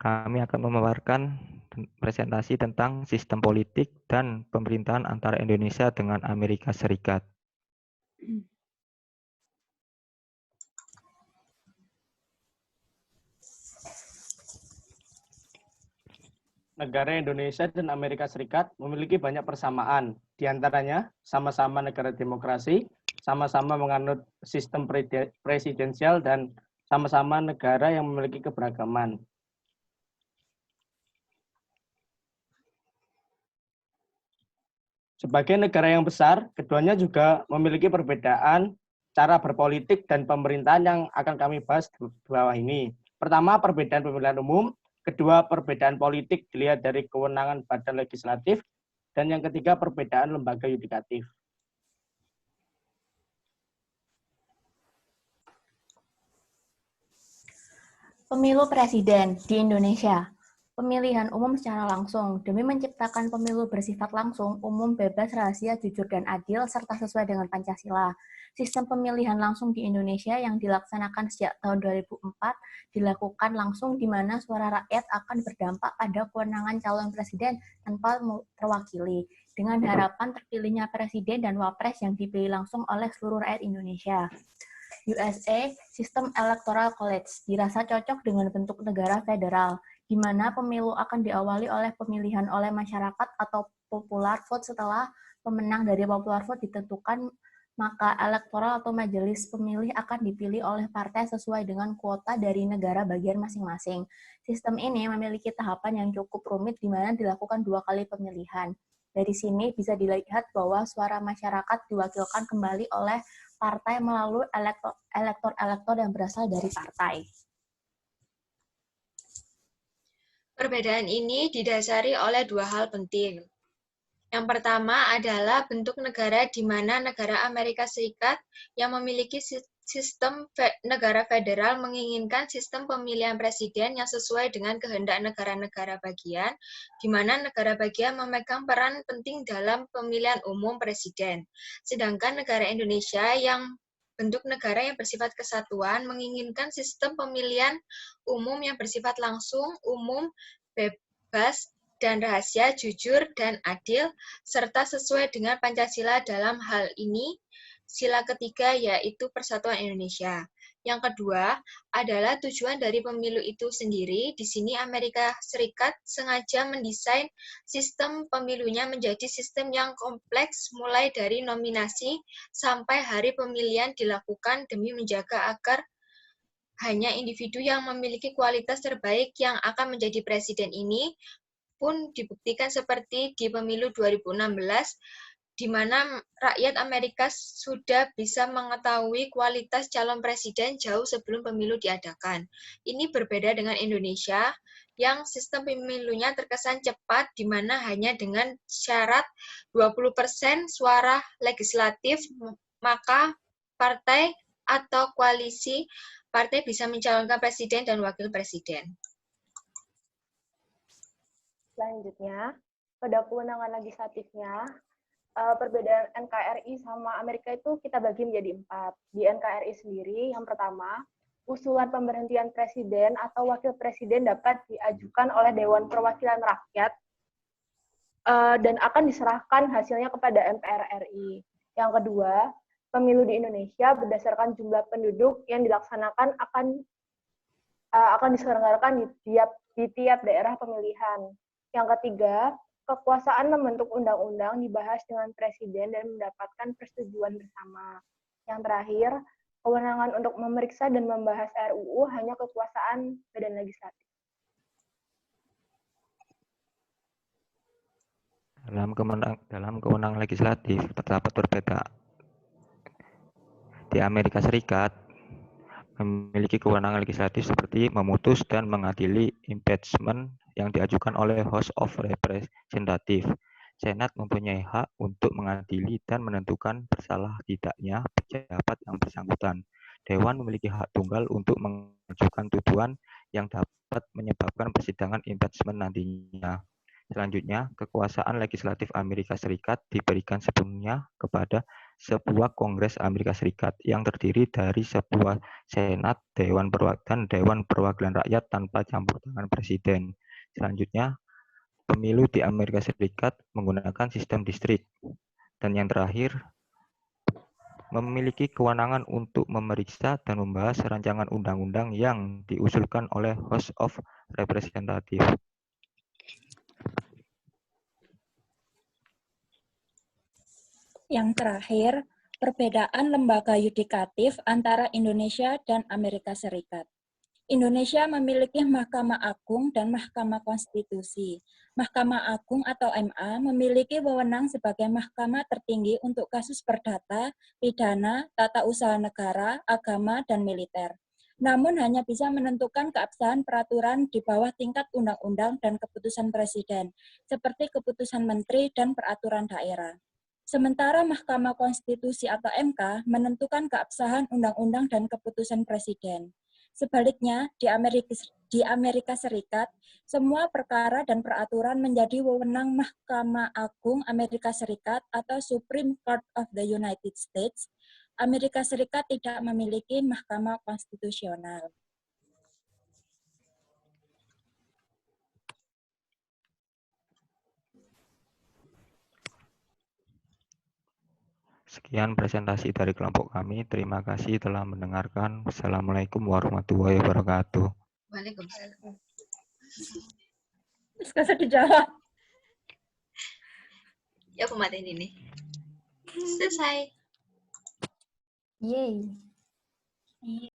Kami akan memaparkan presentasi tentang sistem politik dan pemerintahan antara Indonesia dengan Amerika Serikat. Negara Indonesia dan Amerika Serikat memiliki banyak persamaan. Di antaranya, sama-sama negara demokrasi, sama-sama menganut sistem presidensial, dan sama-sama negara yang memiliki keberagaman. Sebagai negara yang besar, keduanya juga memiliki perbedaan cara berpolitik dan pemerintahan yang akan kami bahas di bawah ini. Pertama, perbedaan pemilihan umum. Kedua, perbedaan politik dilihat dari kewenangan badan legislatif. Dan yang ketiga, perbedaan lembaga yudikatif. Pemilu presiden di Indonesia. Pemilihan umum secara langsung demi menciptakan pemilu bersifat langsung, umum, bebas, rahasia, jujur, dan adil, serta sesuai dengan Pancasila. Sistem pemilihan langsung di Indonesia yang dilaksanakan sejak tahun 2004 dilakukan langsung di mana suara rakyat akan berdampak pada kewenangan calon presiden tanpa terwakili, dengan harapan terpilihnya presiden dan wapres yang dipilih langsung oleh seluruh rakyat Indonesia. USA, sistem Electoral College, dirasa cocok dengan bentuk negara federal, di mana pemilu akan diawali oleh pemilihan oleh masyarakat atau popular vote. Setelah pemenang dari popular vote ditentukan, maka elektoral atau majelis pemilih akan dipilih oleh partai sesuai dengan kuota dari negara bagian masing-masing. Sistem ini memiliki tahapan yang cukup rumit di mana dilakukan 2 kali pemilihan. Dari sini bisa dilihat bahwa suara masyarakat diwakilkan kembali oleh partai melalui elektor-elektor yang berasal dari partai. Perbedaan ini didasari oleh 2 hal penting. Yang pertama adalah bentuk negara di mana negara Amerika Serikat yang memiliki sistem negara federal menginginkan sistem pemilihan presiden yang sesuai dengan kehendak negara-negara bagian, di mana negara bagian memegang peran penting dalam pemilihan umum presiden. Sedangkan negara Indonesia yang bentuk negara yang bersifat kesatuan menginginkan sistem pemilihan umum yang bersifat langsung, umum, bebas, dan rahasia, jujur, dan adil, serta sesuai dengan Pancasila. Dalam hal ini, sila ketiga yaitu Persatuan Indonesia. Yang kedua adalah tujuan dari pemilu itu sendiri. Di sini Amerika Serikat sengaja mendesain sistem pemilunya menjadi sistem yang kompleks, mulai dari nominasi sampai hari pemilihan dilakukan demi menjaga agar hanya individu yang memiliki kualitas terbaik yang akan menjadi presiden. Ini pun dibuktikan seperti di pemilu 2016, di mana rakyat Amerika sudah bisa mengetahui kualitas calon presiden jauh sebelum pemilu diadakan. Ini berbeda dengan Indonesia, yang sistem pemilunya terkesan cepat, di mana hanya dengan syarat 20% suara legislatif, maka partai atau koalisi partai bisa mencalonkan presiden dan wakil presiden. Selanjutnya, pada kewenangan legislatifnya, perbedaan NKRI sama Amerika itu kita bagi menjadi 4. Di NKRI sendiri, yang pertama, usulan pemberhentian presiden atau wakil presiden dapat diajukan oleh Dewan Perwakilan Rakyat dan akan diserahkan hasilnya kepada MPR RI. Yang kedua, pemilu di Indonesia berdasarkan jumlah penduduk yang dilaksanakan akan diselenggarakan di tiap daerah pemilihan. Yang ketiga, kekuasaan membentuk undang-undang dibahas dengan presiden dan mendapatkan persetujuan bersama. Yang terakhir, kewenangan untuk memeriksa dan membahas RUU hanya kekuasaan badan legislatif. Dalam kewenangan legislatif terdapat perbedaan. Di Amerika Serikat memiliki kewenangan legislatif seperti memutus dan mengadili impeachment yang diajukan oleh House of Representatives. Senat mempunyai hak untuk mengadili dan menentukan bersalah tidaknya pejabat yang bersangkutan. Dewan memiliki hak tunggal untuk mengajukan tuduhan yang dapat menyebabkan persidangan impeachment nantinya. Selanjutnya, kekuasaan legislatif Amerika Serikat diberikan sepenuhnya kepada sebuah Kongres Amerika Serikat yang terdiri dari sebuah Senat, Dewan Perwakilan Rakyat tanpa campur tangan Presiden. Selanjutnya, pemilu di Amerika Serikat menggunakan sistem distrik. Dan yang terakhir, memiliki kewenangan untuk memeriksa dan membahas rancangan undang-undang yang diusulkan oleh House of Representatives. Yang terakhir, perbedaan lembaga yudikatif antara Indonesia dan Amerika Serikat. Indonesia memiliki Mahkamah Agung dan Mahkamah Konstitusi. Mahkamah Agung atau MA memiliki wewenang sebagai mahkamah tertinggi untuk kasus perdata, pidana, tata usaha negara, agama, dan militer. Namun hanya bisa menentukan keabsahan peraturan di bawah tingkat undang-undang dan keputusan presiden, seperti keputusan menteri dan peraturan daerah. Sementara Mahkamah Konstitusi atau MK menentukan keabsahan undang-undang dan keputusan presiden. Sebaliknya, di Amerika Serikat, semua perkara dan peraturan menjadi wewenang Mahkamah Agung Amerika Serikat atau Supreme Court of the United States. Amerika Serikat tidak memiliki mahkamah konstitusional. Sekian presentasi dari kelompok kami. Terima kasih telah mendengarkan. Wassalamualaikum warahmatullahi wabarakatuh. Waalaikumsalam. Terus gak usah dijawab. Ya, aku matiin ini. Selesai. Yeay.